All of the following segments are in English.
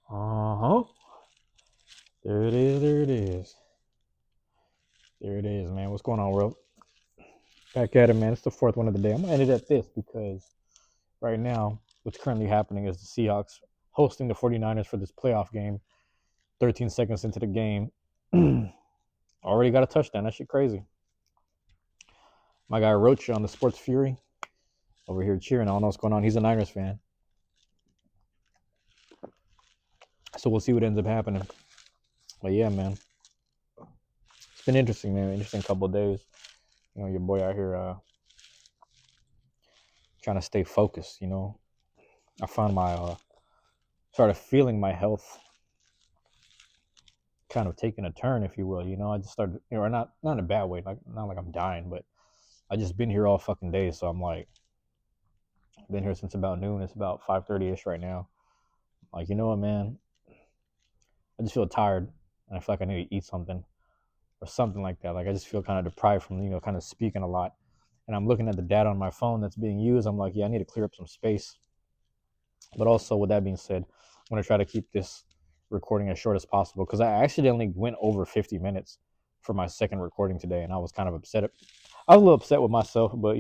Uh-huh. There it is, there it is. There it is, man. What's going on, world? Back at it, man. It's the fourth one of the day. I'm gonna end it at this because right now, what's currently happening is the Seahawks hosting the 49ers for this playoff game. 13 seconds into the game. Already got a touchdown. That shit crazy. My guy Roach on the Sports Fury over here cheering. I don't know what's going on. He's a Niners fan. So we'll see what ends up happening. But yeah, man. It's been interesting, man. Interesting couple of days. You know, your boy out here trying to stay focused, you know. I found my started feeling my health kind of taking a turn, if you will. You know, I just started, you know, or not in a bad way, like not like I'm dying, but I just been here all fucking day, so I'm like, been here since about noon. It's about 5:30 ish right now. Like, you know what, man? I just feel tired, and I feel like I need to eat something or something like that. Like I just feel kind of deprived from kind of speaking a lot, and I'm looking at the data on my phone that's being used. I'm like, yeah, I need to clear up some space. But also, with that being said, I'm gonna try to keep this recording as short as possible because I accidentally went over 50 minutes for my second recording today, and I was kind of upset. I was a little upset with myself, but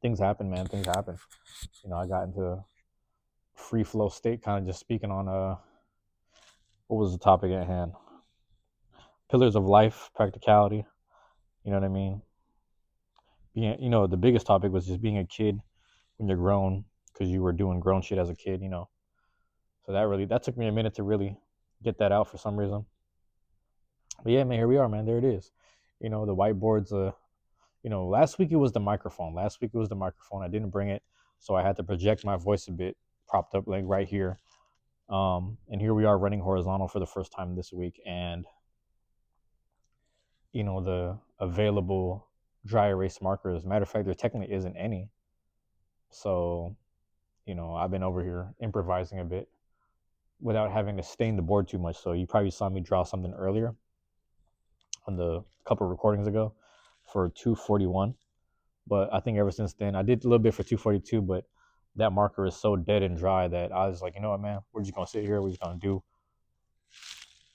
things happen, man. Things happen. I got into a free flow state, kind of just speaking on what was the topic at hand? Pillars of life, practicality. You know what I mean? The biggest topic was just being a kid when you're grown because you were doing grown shit as a kid. So that took me a minute to really get that out for some reason. But yeah, man, here we are, man. There it is. The whiteboard's last week it was the microphone. Last week it was the microphone. I didn't bring it, so I had to project my voice a bit, propped up like right here. And here we are running horizontal for the first time this week, and the available dry erase markers. Matter of fact, there technically isn't any. So, I've been over here improvising a bit without having to stain the board too much. So you probably saw me draw something earlier on the couple recordings ago for 241. But I think ever since then, I did a little bit for 242, but that marker is so dead and dry that I was like, you know what, man, we're just gonna sit here. We're just gonna do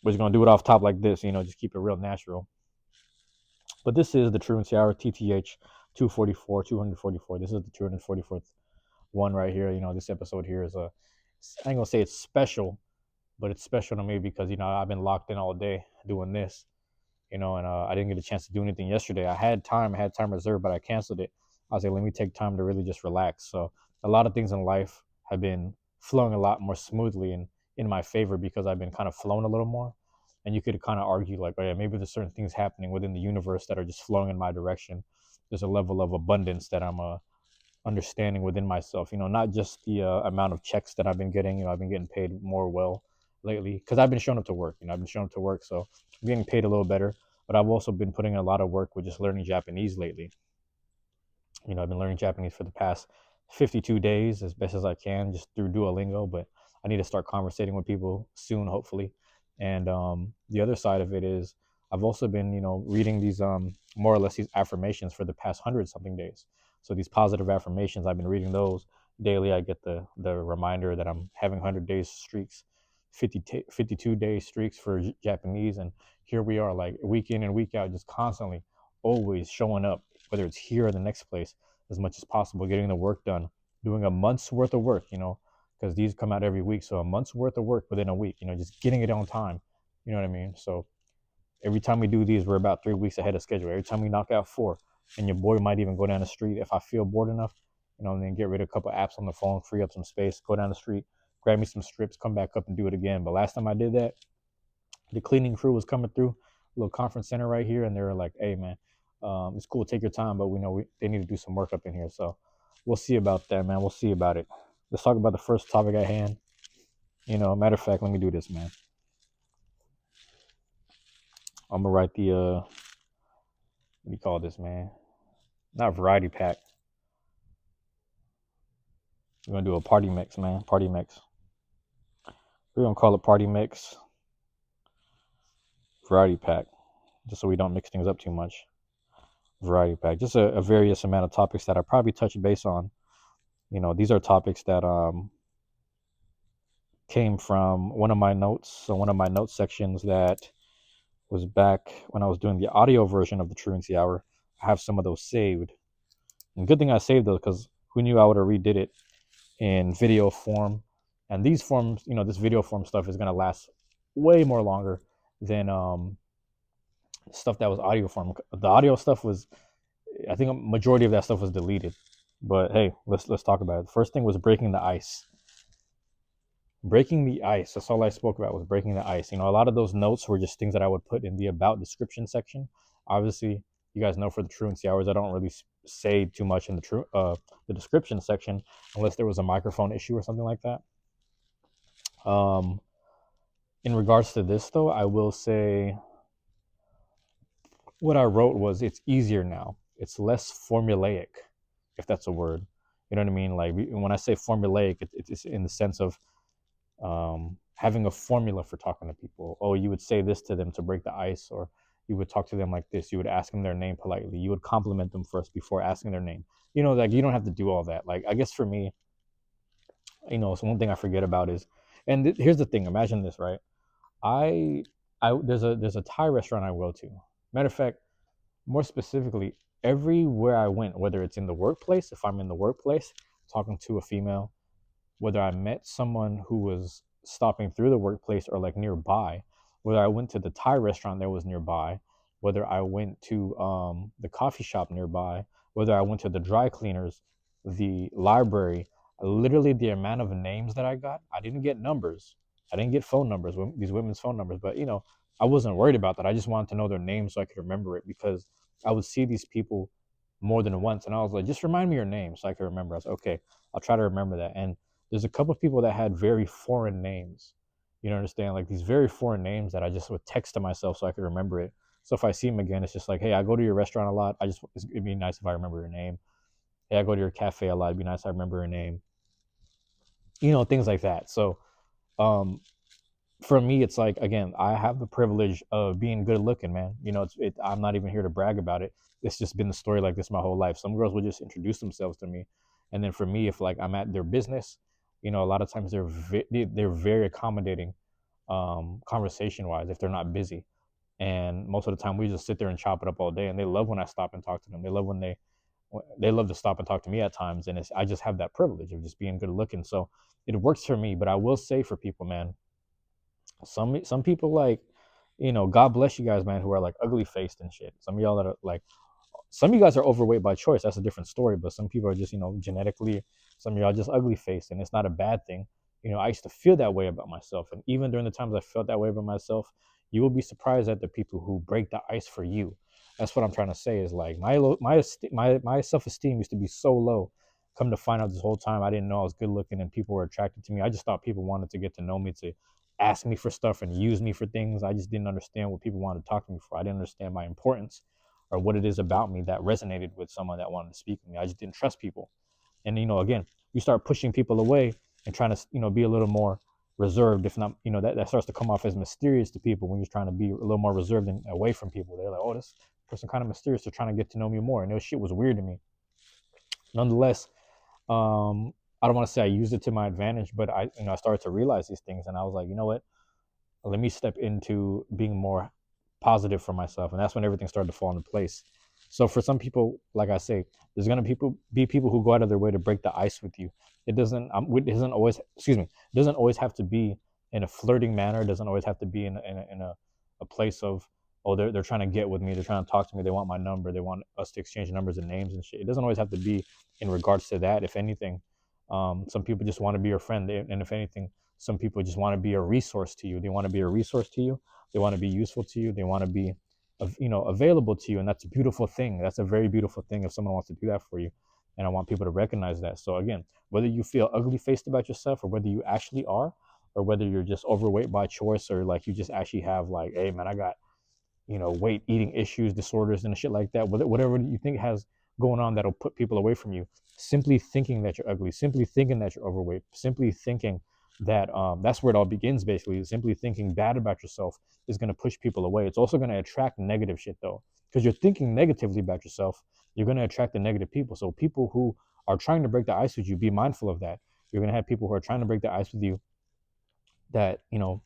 it off top like this. Just keep it real natural. But this is the Truancy Hour TTH 244, 244. This is the 244th one right here. This episode here is I ain't gonna say it's special, but it's special to me because I've been locked in all day doing this. And I didn't get a chance to do anything yesterday. I had time reserved, but I canceled it. I was like, let me take time to really just relax. So a lot of things in life have been flowing a lot more smoothly and in my favor because I've been kind of flowing a little more. And you could kind of argue like, oh yeah, maybe there's certain things happening within the universe that are just flowing in my direction. There's a level of abundance that I'm understanding within myself. Not just the amount of checks that I've been getting. I've been getting paid more well lately because I've been showing up to work. I've been showing up to work, so I'm getting paid a little better. But I've also been putting in a lot of work with just learning Japanese lately. I've been learning Japanese for the past 52 days as best as I can, just through Duolingo. But I need to start conversating with people soon, hopefully. And the other side of it is I've also been, reading these more or less these affirmations for the past 100 something days. So these positive affirmations, I've been reading those daily. I get the reminder that I'm having 100 days streaks, 52 day streaks for Japanese, and here we are, like week in and week out, just constantly, always showing up, whether it's here or the next place, as much as possible, getting the work done, doing a month's worth of work, because these come out every week. So a month's worth of work within a week, just getting it on time. You know what I mean? So every time we do these, we're about 3 weeks ahead of schedule. Every time we knock out four, and your boy might even go down the street if I feel bored enough, and then get rid of a couple apps on the phone, free up some space, go down the street, grab me some strips, come back up and do it again. But last time I did that, the cleaning crew was coming through a little conference center right here, and they were like, "Hey, man, it's cool, take your time, but we know they need to do some work up in here." So we'll see about that, man. We'll see about it. Let's talk about the first topic at hand. Matter of fact, let me do this, man. I'm gonna write the what do you call this, man? Not variety pack. We're gonna do a party mix, man. Party mix. We're gonna call it party mix, variety pack, just so we don't mix things up too much. Variety pack, just a various amount of topics that I probably touch base on. These are topics that came from one of my notes. So one of my note sections that was back when I was doing the audio version of the Truancy Hour. I have some of those saved. And good thing I saved those because who knew I would have redid it in video form. And these forms, this video form stuff is gonna last way more longer than stuff that was audio form. The audio stuff was, I think, a majority of that stuff was deleted. But hey, let's talk about it. The first thing was breaking the ice. Breaking the ice. That's all I spoke about was breaking the ice. A lot of those notes were just things that I would put in the about description section. Obviously, you guys know for the Truancy Hours, I don't really say too much in the description section unless there was a microphone issue or something like that. In regards to this, though, I will say what I wrote was it's easier now. It's less formulaic, if that's a word. You know what I mean? Like when I say formulaic, it's in the sense of having a formula for talking to people. Oh, you would say this to them to break the ice, or you would talk to them like this. You would ask them their name politely. You would compliment them first before asking their name. Like you don't have to do all that. Like I guess for me, so one thing I forget about is, and here's the thing. Imagine this, right? I, there's a Thai restaurant I go to. Matter of fact, more specifically, everywhere I went, whether it's in the workplace, if I'm in the workplace talking to a female, whether I met someone who was stopping through the workplace or like nearby, whether I went to the Thai restaurant that was nearby, whether I went to the coffee shop nearby, whether I went to the dry cleaners, the library, literally the amount of names that I got, I didn't get numbers. I didn't get phone numbers, these women's phone numbers, but I wasn't worried about that. I just wanted to know their names so I could remember it because I would see these people more than once. And I was like, just remind me your name so I can remember. I was like, okay, I'll try to remember that. And there's a couple of people that had very foreign names. You know, understand? Like these very foreign names that I just would text to myself so I could remember it. So if I see them again, it's just like, hey, I go to your restaurant a lot. It'd be nice if I remember your name. Hey, I go to your cafe a lot. It'd be nice if I remember your name. Things like that. So, um, for me, it's like again, I have the privilege of being good looking, man. I'm not even here to brag about it. It's just been the story like this my whole life. Some girls will just introduce themselves to me, and then for me, if like I'm at their business, a lot of times they're very accommodating, conversation wise if they're not busy, and most of the time we just sit there and chop it up all day, and they love when I stop and talk to them. They love when they love to stop and talk to me at times, and I just have that privilege of just being good looking, so it works for me. But I will say for people, man, some people like, God bless you guys, man, who are like ugly faced and shit. Some of y'all that are like, some of you guys are overweight by choice. That's a different story. But some people are just, genetically, some of y'all just ugly faced, and it's not a bad thing. I used to feel that way about myself, and even during the times I felt that way about myself, you will be surprised at the people who break the ice for you. That's what I'm trying to say. Is like my self esteem used to be so low. Come to find out, this whole time I didn't know I was good looking and people were attracted to me. I just thought people wanted to get to know me, to ask me for stuff and use me for things. I just didn't understand what people wanted to talk to me for. I didn't understand my importance or what it is about me that resonated with someone that wanted to speak to me. I just didn't trust people. And again, you start pushing people away and trying to be a little more reserved. If not, that starts to come off as mysterious to people when you're trying to be a little more reserved and away from people. They're like, oh, this person kind of mysterious. They're trying to get to know me more. And this shit was weird to me. Nonetheless, I don't want to say I used it to my advantage, but I started to realize these things, and I was like, you know what? Let me step into being more positive for myself, and that's when everything started to fall into place. So for some people, like I say, there's gonna be people who go out of their way to break the ice with you. It doesn't always, excuse me, it doesn't always have to be in a flirting manner. It doesn't always have to be in a place of, oh, they're trying to get with me, they're trying to talk to me, they want my number, they want us to exchange numbers and names and shit. It doesn't always have to be in regards to that. If anything, some people just want to be your friend, and if anything, some people just want to be a resource to you. They want to be a resource to you. They want to be useful to you. They want to be, available to you. And that's a beautiful thing. That's a very beautiful thing if someone wants to do that for you. And I want people to recognize that. So again, whether you feel ugly faced about yourself, or whether you actually are, or whether you're just overweight by choice, or like you just actually have like, hey man, I got, weight eating issues, disorders, and shit like that. Whatever you think has going on that'll put people away from you. Simply thinking that you're ugly, simply thinking that you're overweight, simply thinking that that's where it all begins. Basically, simply thinking bad about yourself is going to push people away. It's also going to attract negative shit though, because you're thinking negatively about yourself. You're going to attract the negative people. So people who are trying to break the ice with you, be mindful of that. You're going to have people who are trying to break the ice with you that, you know,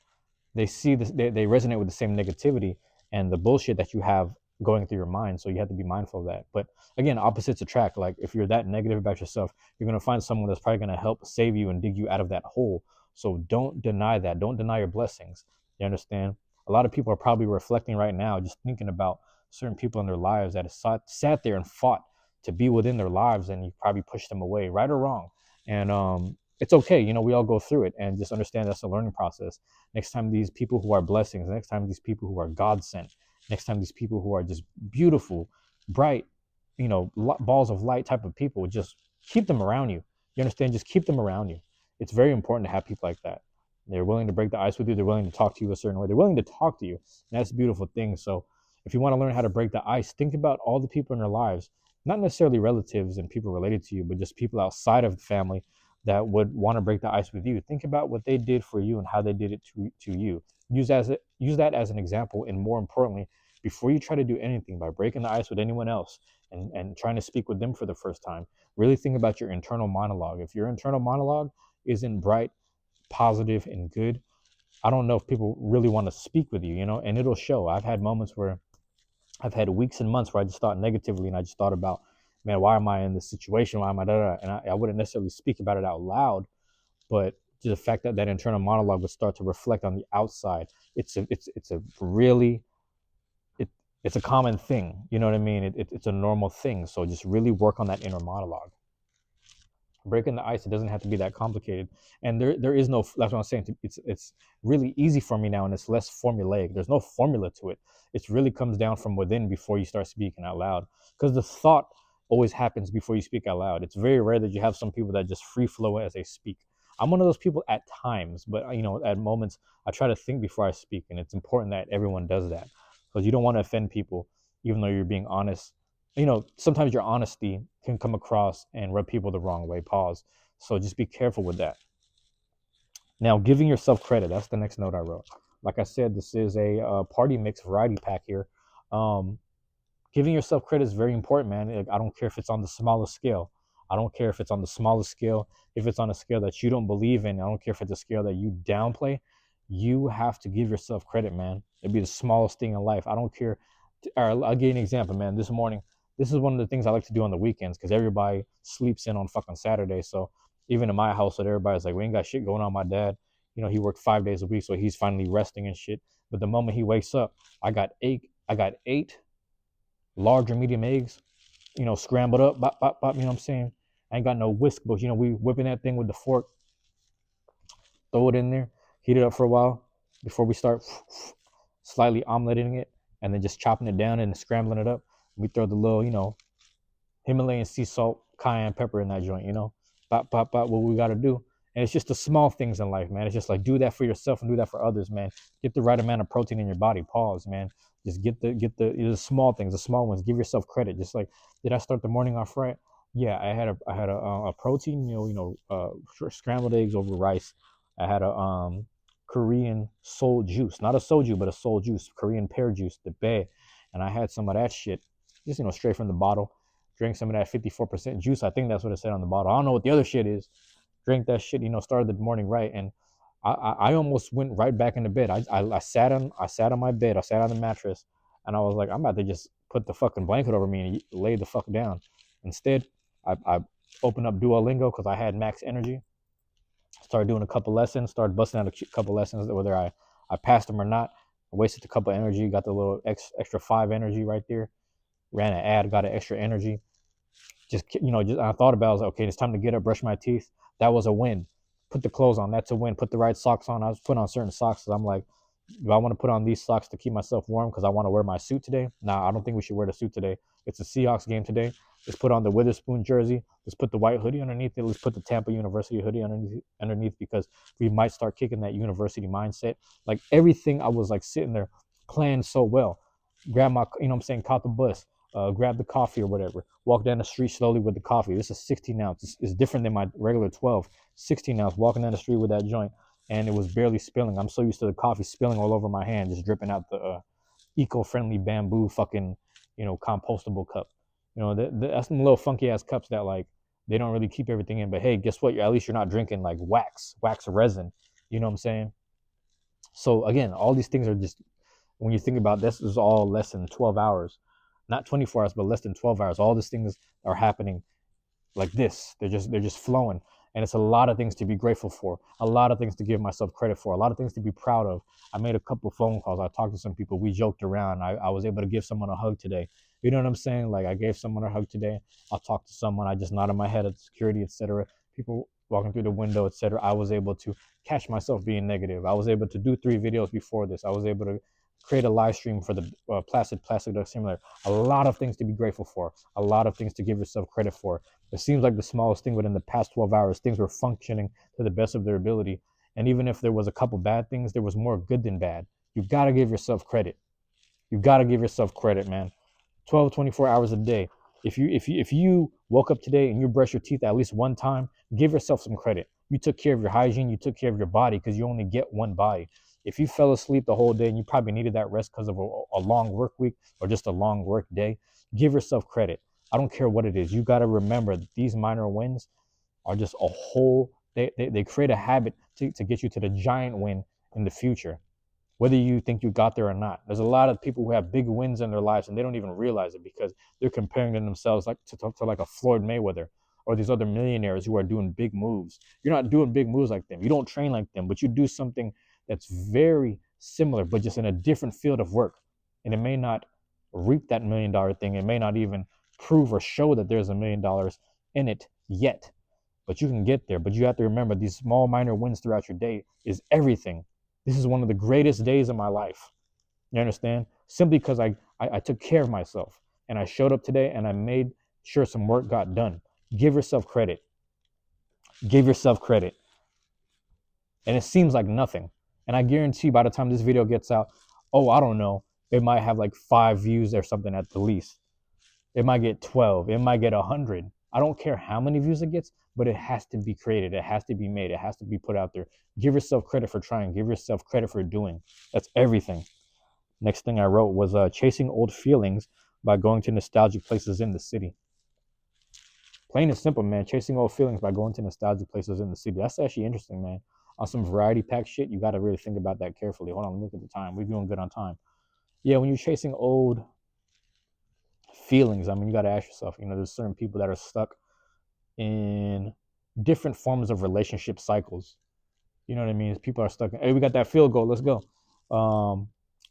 they see this, they resonate with the same negativity and the bullshit that you have going through your mind. So you have to be mindful of that. But again, opposites attract. Like if you're that negative about yourself, you're going to find someone that's probably going to help save you and dig you out of that hole. So don't deny that. Don't deny your blessings. You understand? A lot of people are probably reflecting right now, just thinking about certain people in their lives that have sat there and fought to be within their lives, and you probably pushed them away, right or wrong. And it's okay. You know, we all go through it, and just understand that's a learning process. Next time these people who are blessings, next time these people who are God sent, next time these people who are just beautiful, bright, you know, balls of light type of people, just keep them around you. You understand? Just keep them around you. It's very important to have people like that. They're willing to break the ice with you. They're willing to talk to you a certain way. They're willing to talk to you. And that's a beautiful thing. So if you want to learn how to break the ice, think about all the people in your lives, not necessarily relatives and people related to you, but just people outside of the family that would want to break the ice with you. Think about what they did for you and how they did it to you. Use that as an example, and more importantly, before you try to do anything by breaking the ice with anyone else and trying to speak with them for the first time, really think about your internal monologue. If your internal monologue isn't bright, positive, and good, I don't know if people really want to speak with you, you know, and it'll show. I've had moments where I've had weeks and months where I just thought negatively, and I just thought about, man, why am I in this situation? Why am I da da? And I wouldn't necessarily speak about it out loud, but just the fact that that internal monologue would start to reflect on the outside. It's a really it, it's a common thing. You know what I mean? It's a normal thing. So just really work on that inner monologue. Breaking the ice, it doesn't have to be that complicated, and there is no, that's what I'm saying. It's really easy for me now, and it's less formulaic. There's no formula to it. It really comes down from within before you start speaking out loud, because the thought always happens before you speak out loud. It's very rare that you have some people that just free flow as they speak. I'm one of those people at times, but you know, at moments I try to think before I speak, and it's important that everyone does that, because you don't want to offend people even though you're being honest. You know, sometimes your honesty can come across and rub people the wrong way. Pause. So just be careful with that. Now, giving yourself credit. That's the next note I wrote. Like I said, this is a party mix variety pack here. Um, Giving yourself credit is very important, man. Like, I don't care if it's on the smallest scale. I don't care if it's on the smallest scale. If it's on a scale that you don't believe in, I don't care if it's a scale that you downplay. You have to give yourself credit, man. It'd be the smallest thing in life. I don't care. All right, I'll give you an example, man. This morning, this is one of the things I like to do on the weekends, because everybody sleeps in on fucking Saturday. So even in my household, everybody's like, we ain't got shit going on. My dad, you know, he worked 5 days a week, so he's finally resting and shit. But the moment he wakes up, I got eight large or medium eggs, you know, scrambled up, bop, bop, bop, you know what I'm saying? I ain't got no whisk, but you know, we whipping that thing with the fork, throw it in there, heat it up for a while before we start slightly omeleting it, and then just chopping it down and scrambling it up. We throw the little, you know, Himalayan sea salt, cayenne pepper in that joint, you know, pop, pop, pop, what we got to do. And it's just the small things in life, man. It's just like, do that for yourself and do that for others, man. Get the right amount of protein in your body. Pause, man. Just get the small things, the small ones. Give yourself credit. Just like, did I start the morning off right? Yeah, I had a protein meal, scrambled eggs over rice. I had a Korean soul juice, not a soju, but a soul juice, Korean pear juice, the bae, and I had some of that shit, just straight from the bottle. Drink some of that 54% juice. I think that's what it said on the bottle. I don't know what the other shit is. Drink that shit, started the morning right, and I almost went right back into bed. I sat on my bed. I sat on the mattress, and I was like, I'm about to just put the fucking blanket over me and lay the fuck down. Instead, I opened up Duolingo because I had max energy. Started doing a couple lessons. Started busting out a couple lessons, whether I passed them or not. I wasted a couple energy. Got the little extra 5 energy right there. Ran an ad. Got an extra energy. Just I thought about it. I was like, okay, it's time to get up, brush my teeth. That was a win. Put the clothes on. That's a win. Put the right socks on. I was putting on certain socks because I'm like, do I want to put on these socks to keep myself warm because I want to wear my suit today? Nah, I don't think we should wear the suit today. It's a Seahawks game today. Let's put on the Witherspoon jersey. Let's put the white hoodie underneath it. Let's put the Tampa University hoodie underneath because we might start kicking that university mindset. Like everything, I was like sitting there planned so well. Grab my, caught the bus, grab the coffee or whatever. Walk down the street slowly with the coffee. This is 16 ounce. It's different than my regular 12. 16 ounce. Walking down the street with that joint, and it was barely spilling. I'm so used to the coffee spilling all over my hand, just dripping out the eco-friendly bamboo fucking, compostable cup. That's some little funky ass cups that like they don't really keep everything in. But hey, guess what? At least you're not drinking like wax resin. You know what I'm saying? So again, all these things are just, when you think about this, is all less than 12 hours, not 24 hours, but less than 12 hours. All these things are happening like this. They're just flowing. And it's a lot of things to be grateful for, a lot of things to give myself credit for, a lot of things to be proud of. I made a couple of phone calls. I talked to some people. We joked around. I was able to give someone a hug today. You know what I'm saying? Like, I gave someone a hug today. I'll talk to someone. I just nodded my head at security, etc. People walking through the window, etc. I was able to catch myself being negative. I was able to do 3 videos before this. I was able to create a live stream for the plastic duck simulator. A lot of things to be grateful for, a lot of things to give yourself credit for. It seems like the smallest thing, but in the past 12 hours, things were functioning to the best of their ability. And even if there was a couple bad things, there was more good than bad. You got to give yourself credit. You got to give yourself credit, man. 12, 24 hours a day. If you woke up today and you brush your teeth at least one time, give yourself some credit. You took care of your hygiene, you took care of your body, because you only get one body. If you fell asleep the whole day and you probably needed that rest because of a long work week or just a long work day, give yourself credit. I don't care what it is. You got to remember that these minor wins are just a whole, they create a habit to get you to the giant win in the future, whether you think you got there or not. There's a lot of people who have big wins in their lives and they don't even realize it, because they're comparing themselves like to like a Floyd Mayweather or these other millionaires who are doing big moves. You're not doing big moves like them. You don't train like them, but you do something that's very similar, but just in a different field of work. And it may not reap that $1 million thing. It may not even prove or show that there's $1 million in it yet, but you can get there. But you have to remember, these small minor wins throughout your day is everything. This is one of the greatest days of my life. You understand? Simply because I took care of myself and I showed up today and I made sure some work got done. Give yourself credit. Give yourself credit. And it seems like nothing. And I guarantee by the time this video gets out, oh, I don't know, it might have like 5 views or something at the least. It might get 12. It might get 100. I don't care how many views it gets, but it has to be created. It has to be made. It has to be put out there. Give yourself credit for trying. Give yourself credit for doing. That's everything. Next thing I wrote was chasing old feelings by going to nostalgic places in the city. Plain and simple, man. Chasing old feelings by going to nostalgic places in the city. That's actually interesting, man. On some variety pack shit, you got to really think about that carefully. Hold on, look at the time. We're doing good on time. Yeah, when you're chasing old feelings, I mean, you got to ask yourself, there's certain people that are stuck in different forms of relationship cycles. You know what I mean? People are stuck in, hey, we got that field goal. Let's go.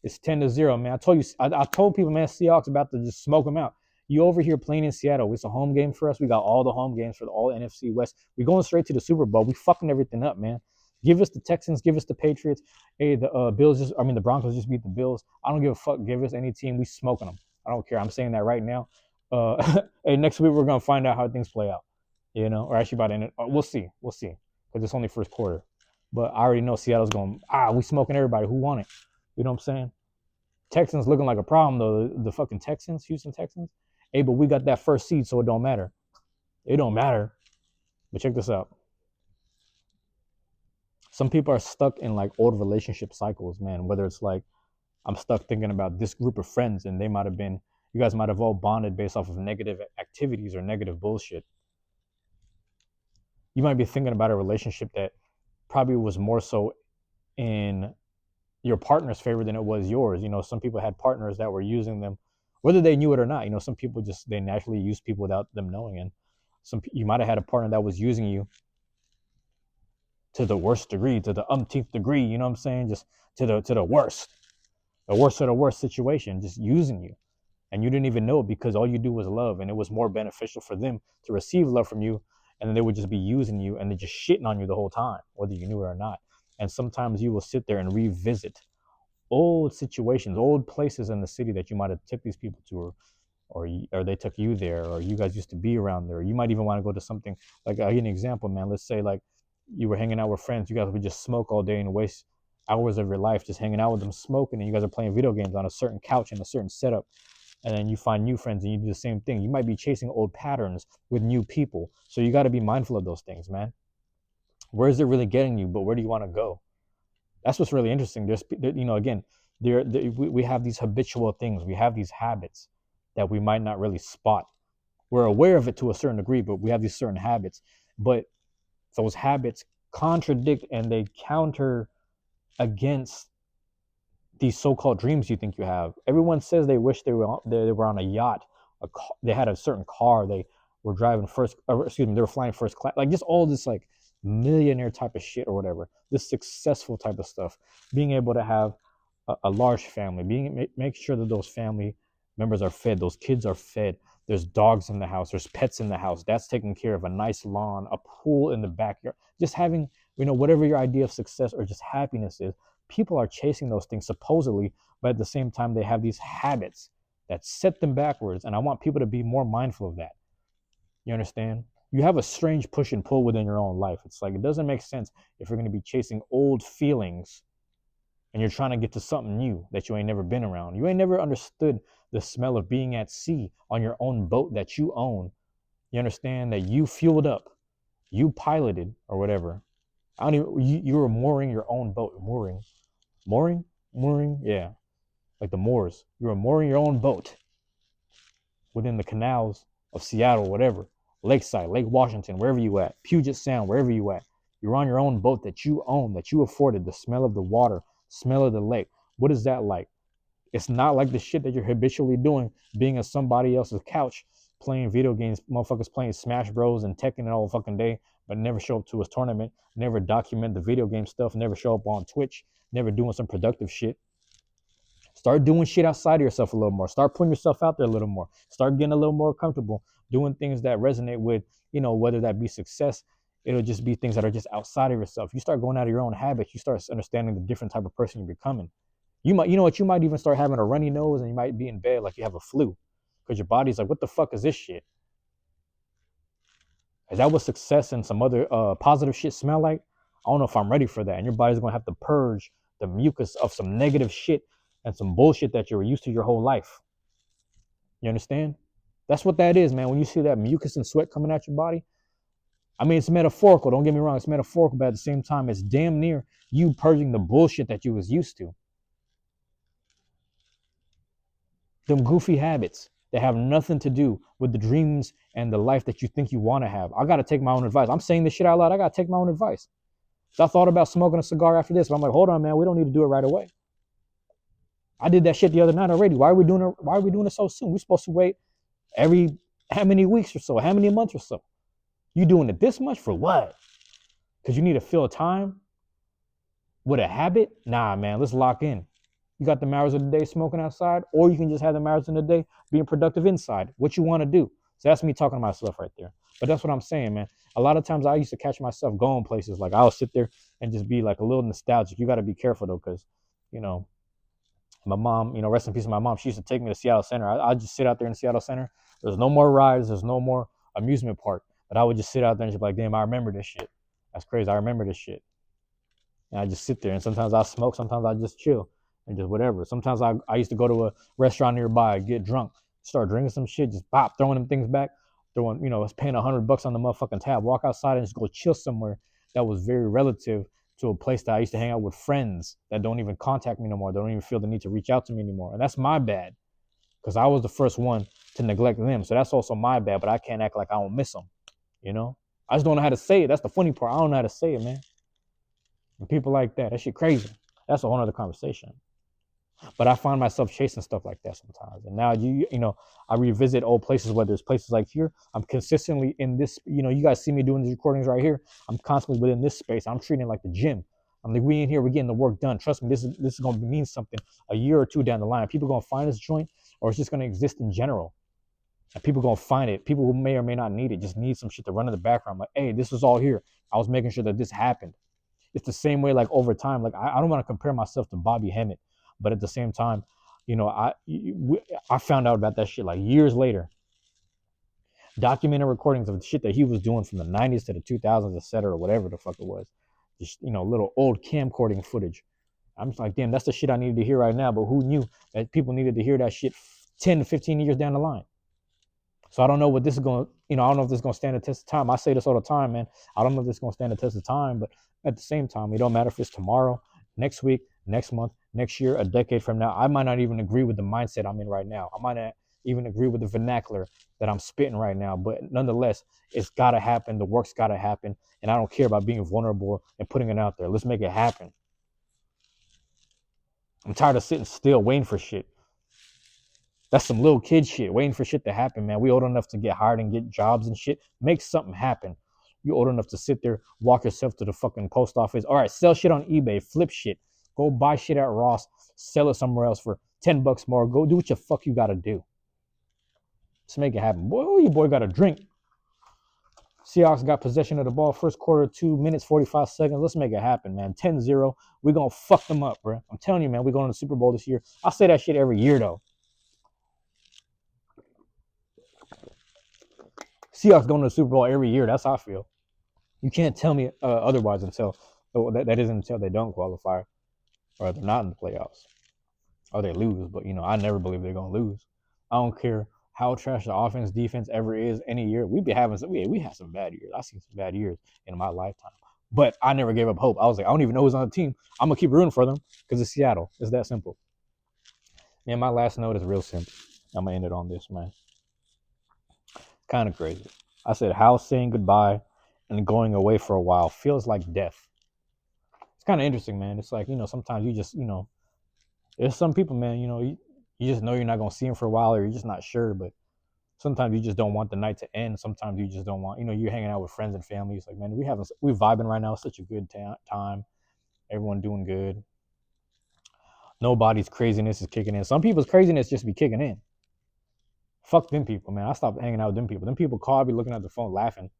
It's 10-0, man. I told people, man, Seahawks about to just smoke them out. You over here playing in Seattle. It's a home game for us. We got all the home games for all NFC West. We're going straight to the Super Bowl. We fucking everything up, man. Give us the Texans. Give us the Patriots. Hey, the the Broncos just beat the Bills. I don't give a fuck. Give us any team. We smoking them. I don't care. I'm saying that right now. Hey, next week we're gonna find out how things play out. Or actually by the end, we'll see. We'll see, because it's only first quarter. But I already know Seattle's going, we smoking everybody. Who won it? You know what I'm saying? Texans looking like a problem, though. The fucking Texans, Houston Texans. Hey, but we got that first seed, so it don't matter. It don't matter. But check this out. Some people are stuck in like old relationship cycles, man. Whether it's like, I'm stuck thinking about this group of friends and you guys might have all bonded based off of negative activities or negative bullshit. You might be thinking about a relationship that probably was more so in your partner's favor than it was yours. Some people had partners that were using them, whether they knew it or not. Some people they naturally use people without them knowing. And you might have had a partner that was using you to the worst degree, to the umpteenth degree. You know what I'm saying? Just to the worst of the worst situation, just using you. And you didn't even know it, because all you do was love, and it was more beneficial for them to receive love from you, and then they would just be using you and they're just shitting on you the whole time, whether you knew it or not. And sometimes you will sit there and revisit old situations, old places in the city that you might have took these people to, or they took you there, or you guys used to be around there. You might even want to go to something like, I'll give you an example, man. Let's say like you were hanging out with friends, you guys would just smoke all day and waste hours of your life just hanging out with them smoking, and you guys are playing video games on a certain couch in a certain setup. And then you find new friends and you do the same thing. You might be chasing old patterns with new people. So you got to be mindful of those things, man. Where is it really getting you? But where do you want to go? That's what's really interesting. Again, we have these habitual things. We have these habits that we might not really spot. We're aware of it to a certain degree, but we have these certain habits. But those habits contradict and they counter against these so-called dreams you think you have. Everyone says they wish they were on a yacht, they had a certain car, they were driving first, excuse me, they were flying first class, like just all this like millionaire type of shit or whatever, this successful type of stuff, being able to have a large family, make sure that those family members are fed, those kids are fed, there's dogs in the house, there's pets in the house, that's taken care of, a nice lawn, a pool in the backyard, just having, whatever your idea of success or just happiness is. People are chasing those things supposedly, but at the same time they have these habits that set them backwards, and I want people to be more mindful of that. You understand? You have a strange push and pull within your own life. It's like it doesn't make sense if you're going to be chasing old feelings and you're trying to get to something new that you ain't never been around. You ain't never understood the smell of being at sea on your own boat that you own. You understand that you fueled up, you piloted or whatever. I don't even, you were mooring your own boat. Mooring, yeah, like the Moors. You were mooring your own boat within the canals of Seattle, whatever, Lakeside, Lake Washington, wherever you at, Puget Sound, wherever you at. You're on your own boat that you own, that you afforded, the smell of the water, smell of the lake. What is that like? It's not like the shit that you're habitually doing, being on somebody else's couch, playing video games, motherfuckers playing Smash Bros. And Tekken all fucking day, but never show up to a tournament, never document the video game stuff, never show up on Twitch, never doing some productive shit. Start doing shit outside of yourself a little more. Start putting yourself out there a little more. Start getting a little more comfortable doing things that resonate with, whether that be success, it'll just be things that are just outside of yourself. You start going out of your own habits, you start understanding the different type of person you're becoming. You might, you might even start having a runny nose and you might be in bed like you have a flu because your body's like, what the fuck is this shit? Is that what success and some other positive shit smell like? I don't know if I'm ready for that. And your body's gonna have to purge the mucus of some negative shit and some bullshit that you're used to your whole life. You understand? That's what that is, man. When you see that mucus and sweat coming out your body, I mean, it's metaphorical. Don't get me wrong. It's metaphorical, but at the same time, it's damn near you purging the bullshit that you was used to. Them goofy habits that have nothing to do with the dreams and the life that you think you want to have. I got to take my own advice. I'm saying this shit out loud. I got to take my own advice. So I thought about smoking a cigar after this, but I'm like, hold on, man. We don't need to do it right away. I did that shit the other night already. Why are we doing it so soon? We're supposed to wait every how many weeks or so, how many months or so. You doing it this much for what? Because you need to fill time with a habit? Nah, man, let's lock in. You got the hours of the day smoking outside, or you can just have the hours in the day being productive inside. What you want to do. So that's me talking to myself right there. But that's what I'm saying, man. A lot of times I used to catch myself going places. Like I'll sit there and just be like a little nostalgic. You got to be careful though, because, my mom, rest in peace, my mom, she used to take me to Seattle Center. I'd just sit out there in Seattle Center. There's no more rides. There's no more amusement park. But I would just sit out there and just be like, damn, I remember this shit. That's crazy. I remember this shit. And I just sit there. And sometimes I smoke. Sometimes I just chill and just whatever. Sometimes I used to go to a restaurant nearby, get drunk, start drinking some shit, just pop, throwing them things back, it's paying $100 on the motherfucking tab, walk outside and just go chill somewhere that was very relative to a place that I used to hang out with friends that don't even contact me no more. They don't even feel the need to reach out to me anymore. And that's my bad because I was the first one to neglect them. So that's also my bad, but I can't act like I don't miss them, I just don't know how to say it. That's the funny part. I don't know how to say it, man. And people like that shit crazy. That's a whole other conversation. But I find myself chasing stuff like that sometimes. And now, I revisit old places, whether it's places like here. I'm consistently in this, you guys see me doing these recordings right here. I'm constantly within this space. I'm treating it like the gym. I'm like, we in here, we're getting the work done. Trust me, this is going to mean something a year or two down the line. People are going to find this joint, or it's just going to exist in general. And people are going to find it. People who may or may not need it just need some shit to run in the background. Like, hey, this was all here. I was making sure that this happened. It's the same way, like over time. Like I don't want to compare myself to Bobby Hemmett, but at the same time, I found out about that shit like years later. Documented recordings of the shit that he was doing from the 90s to the 2000s, etc., whatever the fuck it was. Just little old camcording footage. I'm just like, damn, that's the shit I needed to hear right now. But who knew that people needed to hear that shit 10 to 15 years down the line? So I don't know what this is going to, I don't know if this is going to stand the test of time. I say this all the time, man. I don't know if this is going to stand the test of time, but at the same time, it don't matter if it's tomorrow, next week, next month, next year, a decade from now. I might not even agree with the mindset I'm in right now. I might not even agree with the vernacular that I'm spitting right now, but nonetheless, it's got to happen. The work's got to happen. And I don't care about being vulnerable and putting it out there. Let's make it happen. I'm tired of sitting still waiting for shit. That's some little kid shit, waiting for shit to happen, man. We old enough to get hired and get jobs and shit. Make something happen. You old enough to sit there, walk yourself to the fucking post office. All right, sell shit on eBay, flip shit. Go buy shit at Ross, sell it somewhere else for $10 more. Go do what the fuck you gotta do. Let's make it happen. Boy, oh, your boy got a drink. Seahawks got possession of the ball first quarter, 2 minutes, 45 seconds. Let's make it happen, man. 10-0. We're going to fuck them up, bro. I'm telling you, man, we're going to the Super Bowl this year. I say that shit every year, though. Seahawks going to the Super Bowl every year. That's how I feel. You can't tell me otherwise until that isn't until they don't qualify or they're not in the playoffs or they lose. But, I never believe they're going to lose. I don't care how trash the offense, defense ever is any year. We had some bad years. I've seen some bad years in my lifetime. But I never gave up hope. I was like, I don't even know who's on the team. I'm going to keep rooting for them because it's Seattle. It's that simple. And my last note is real simple. I'm going to end it on this, man. Kind of crazy. I said, how saying goodbye and going away for a while feels like death. It's kind of interesting, man. It's like, sometimes you just, there's some people, man, you just know you're not going to see them for a while or you're just not sure. But sometimes you just don't want the night to end. Sometimes you just don't want, you're hanging out with friends and family. It's like, man, we're vibing right now. It's such a good time. Everyone doing good. Nobody's craziness is kicking in. Some people's craziness just be kicking in. Fuck them people, man. I stopped hanging out with them people. Them people call, I be looking at the phone laughing.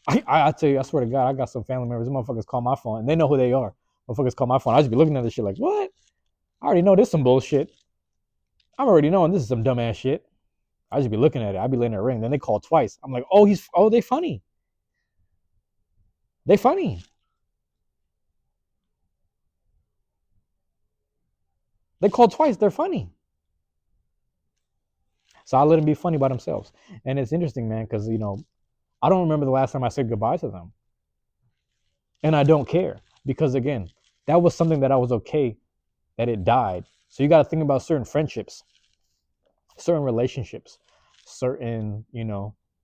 I tell you, I swear to God, I got some family members. Them motherfuckers call my phone and they know who they are. Motherfuckers call my phone. I just be looking at this shit like, what? I already know this some bullshit. I'm already knowing this is some dumbass shit. I just be looking at it. I be letting it ring. Then they call twice. I'm like, they funny. They funny. They call twice. They're funny. So I let them be funny by themselves. And it's interesting, man, because, I don't remember the last time I said goodbye to them. And I don't care. Because, again, that was something that I was okay that it died. So you got to think about certain friendships, certain relationships, certain,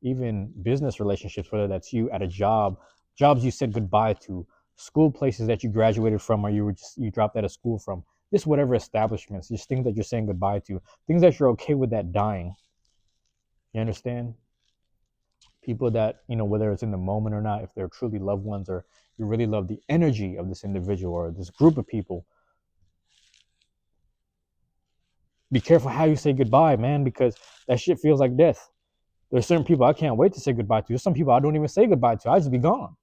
even business relationships, whether that's you at a job, jobs you said goodbye to, school places that you graduated from or you dropped out of school from, just whatever establishments, just things that you're saying goodbye to, things that you're okay with that dying. You understand? People that, whether it's in the moment or not, if they're truly loved ones or you really love the energy of this individual or this group of people, be careful how you say goodbye, man, because that shit feels like death. There's certain people I can't wait to say goodbye to. There's some people I don't even say goodbye to. I just be gone.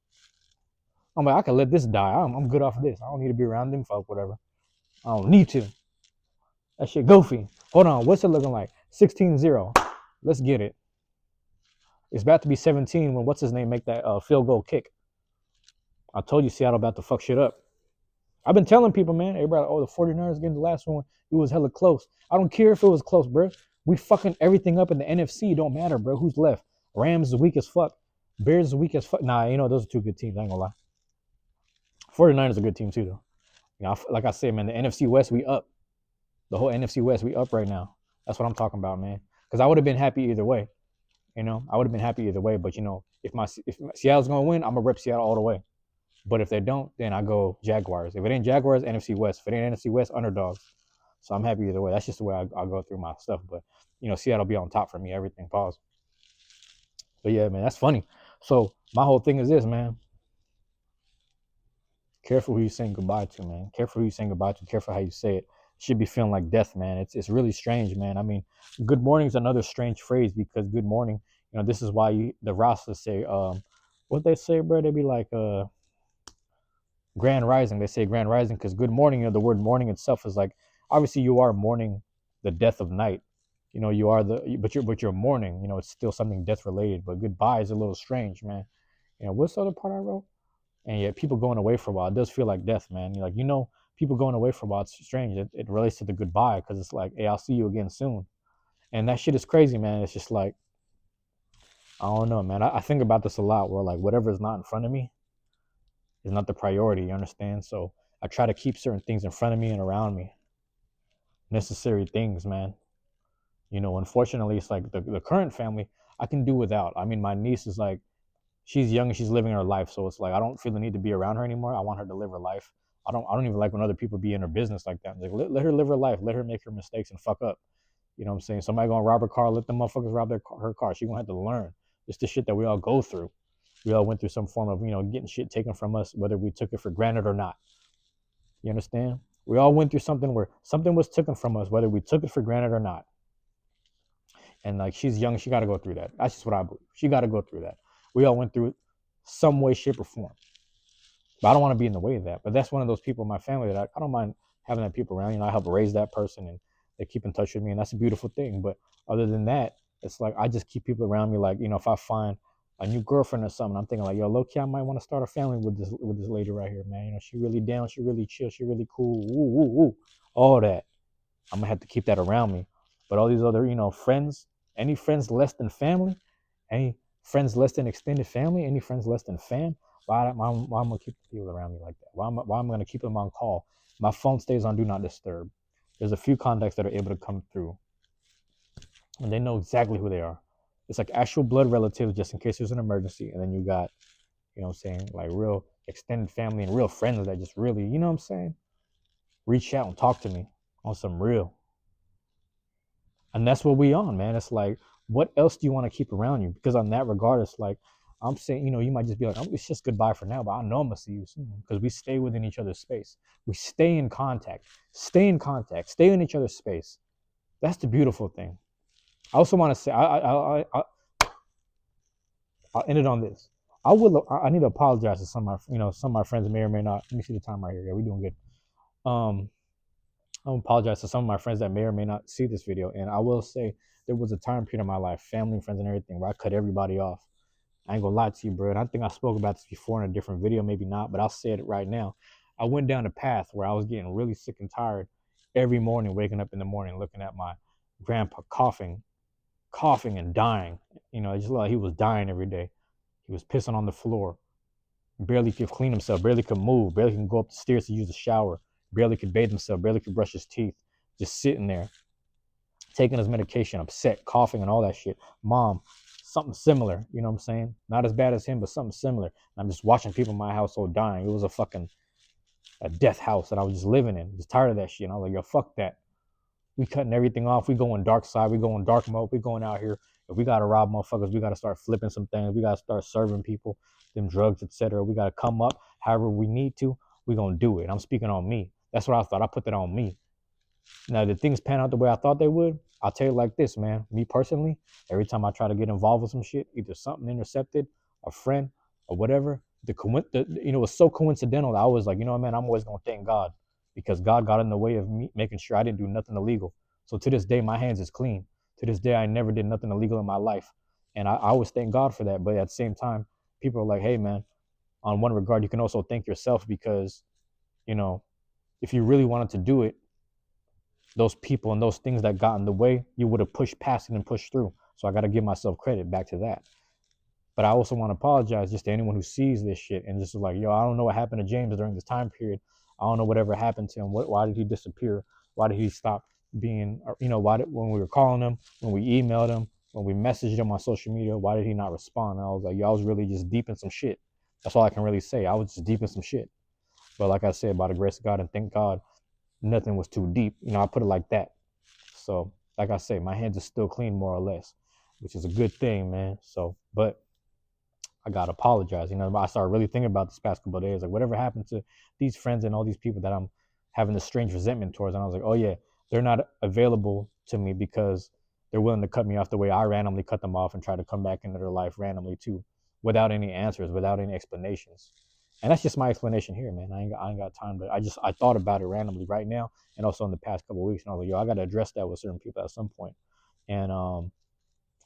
I'm like, I can let this die. I'm good off of this. I don't need to be around them folk, whatever. I don't need to. That shit goofy. Hold on. What's it looking like? 16-0. Let's get it. It's about to be 17 when what's his name make that field goal kick. I told you Seattle about to fuck shit up. I've been telling people, man, everybody, the 49ers getting the last one. It was hella close. I don't care if it was close, bro. We fucking everything up in the NFC. It don't matter, bro. Who's left? Rams is weak as fuck. Bears is weak as fuck. Nah, those are two good teams. I ain't gonna lie. 49ers are a good team too, though. Like I said, man, the NFC West, we up. The whole NFC West, we up right now. That's what I'm talking about, man. Because I would have been happy either way. I would have been happy either way. But, if Seattle's going to win, I'm going to rep Seattle all the way. But if they don't, then I go Jaguars. If it ain't Jaguars, NFC West. If it ain't NFC West, underdogs. So I'm happy either way. That's just the way I go through my stuff. But, Seattle be on top for me. Everything. Pause. But, yeah, man, that's funny. So my whole thing is this, man. Careful who you're saying goodbye to, man. Careful who you're saying goodbye to. Careful how you say it. Should be feeling like death, man. It's really strange, man. I mean, good morning is another strange phrase because good morning, this is why the Rastas say, what they say, bro? They be like, grand rising. They say grand rising because good morning, the word morning itself is like, obviously you are mourning the death of night. You are but you're mourning, it's still something death related, but goodbye is a little strange, man. What's the other part I wrote? And yet people going away for a while, it does feel like death, man. People going away for a while, it's strange. It relates to the goodbye because it's like, hey, I'll see you again soon. And that shit is crazy, man. It's just like, I don't know, man. I think about this a lot where like whatever is not in front of me is not the priority, you understand? So I try to keep certain things in front of me and around me. Necessary things, man. Unfortunately, it's like the current family I can do without. I mean, my niece is like, she's young and she's living her life. So it's like, I don't feel the need to be around her anymore. I want her to live her life. I don't even like when other people be in her business like that. Like let her live her life, let her make her mistakes and fuck up. You know what I'm saying? Somebody gonna rob her car, let them motherfuckers rob her car. She gonna have to learn. It's the shit that we all go through. We all went through some form of, getting shit taken from us, whether we took it for granted or not. You understand? We all went through something where something was taken from us, whether we took it for granted or not. And like she's young, she got to go through that. That's just what I believe. She got to go through that. We all went through it some way, shape, or form. But I don't want to be in the way of that. But that's one of those people in my family that I don't mind having that people around. I help raise that person and they keep in touch with me. And that's a beautiful thing. But other than that, it's like I just keep people around me. Like, if I find a new girlfriend or something, I'm thinking like, yo, low key, I might want to start a family with this lady right here, man. She really down, she really chill, she really cool. Woo, woo, woo. All that. I'm gonna have to keep that around me. But all these other, friends, any friends less than family, any friends less than extended family, any friends less than fam, why am I gonna keep people around me like that? Why am I gonna keep them on call? My phone stays on do not disturb. There's a few contacts that are able to come through, and they know exactly who they are. It's like actual blood relatives, just in case there's an emergency, and then you got, like real extended family and real friends that just really, reach out and talk to me on some real. And that's what we on, man. It's like, what else do you want to keep around you? Because on that regard, it's like, I'm saying, you might just be like, it's just goodbye for now, but I know I'm gonna see you soon because we stay within each other's space. We stay in contact, stay in each other's space. That's the beautiful thing. I also want to say, I'll end it on this. I need to apologize to some of my friends may or may not. Let me see the time right here. Yeah, we're doing good. I apologize to some of my friends that may or may not see this video. And I will say there was a time period in my life, family, friends, and everything, where I cut everybody off. I ain't gonna lie to you, bro. And I think I spoke about this before in a different video, maybe not, but I'll say it right now. I went down a path where I was getting really sick and tired every morning, waking up in the morning, looking at my grandpa coughing and dying. Just like he was dying every day. He was pissing on the floor, barely could clean himself, barely could move, barely can go up the stairs to use the shower, barely could bathe himself, barely could brush his teeth, just sitting there, taking his medication, upset, coughing, and all that shit. Mom, something similar, you know what I'm saying? Not as bad as him, but something similar. And I'm just watching people in my household dying. It was a death house that I was just living in. Just tired of that shit. And I was like, yo, fuck that. We cutting everything off. We going dark side. We going dark mode. We going out here. If we gotta rob motherfuckers, we gotta start flipping some things. We gotta start serving people them drugs, etc. We gotta come up however we need to. We gonna do it. I'm speaking on me. That's what I thought. I put that on me. Now, did things pan out the way I thought they would? I'll tell you like this, man. Me personally, every time I try to get involved with some shit, either something intercepted, a friend, or whatever, it was so coincidental that I was like, man, I'm always gonna thank God because God got in the way of me making sure I didn't do nothing illegal. So to this day, my hands is clean. To this day, I never did nothing illegal in my life, and I always thank God for that. But at the same time, people are like, hey, man, on one regard, you can also thank yourself because, if you really wanted to do it, those people and those things that got in the way, you would have pushed past it and pushed through. So I got to give myself credit back to that. But I also want to apologize just to anyone who sees this shit and just is like, yo, I don't know what happened to James during this time period. I don't know whatever happened to him. Why did he disappear? Why did he stop being, when we were calling him, when we emailed him, when we messaged him on social media, why did he not respond? And I was like, yo, I was really just deep in some shit. That's all I can really say. I was just deep in some shit. But like I said, by the grace of God and thank God, nothing was too deep. I put it like that. So, like I say, my hands are still clean more or less, which is a good thing, man. So, but I gotta apologize. I started really thinking about this past couple of days, like whatever happened to these friends and all these people that I'm having this strange resentment towards. And I was like, oh yeah, they're not available to me because they're willing to cut me off the way I randomly cut them off and try to come back into their life randomly too, without any answers, without any explanations. And that's just my explanation here, man. I ain't got time to. I thought about it randomly right now, and also in the past couple of weeks, and I was like, yo, I got to address that with certain people at some point. And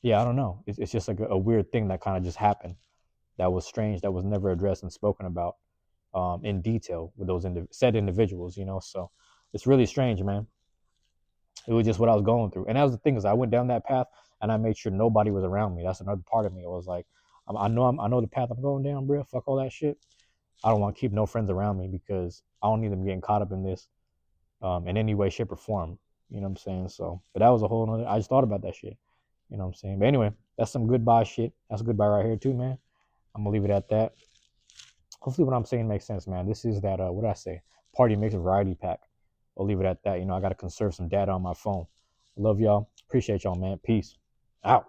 yeah, I don't know. It's just like a weird thing that kind of just happened. That was strange. That was never addressed and spoken about in detail with those said individuals. So it's really strange, man. It was just what I was going through, and that was the thing is I went down that path, and I made sure nobody was around me. That's another part of me. I was like, I know the path I'm going down, bro. Fuck all that shit. I don't want to keep no friends around me because I don't need them getting caught up in this in any way, shape, or form. You know what I'm saying? So, but that was a whole nother. I just thought about that shit. You know what I'm saying? But anyway, that's some goodbye shit. That's a goodbye right here too, man. I'm gonna leave it at that. Hopefully, what I'm saying makes sense, man. This is that what did I say? party mix variety pack. I'll leave it at that. I got to conserve some data on my phone. Love y'all. Appreciate y'all, man. Peace out.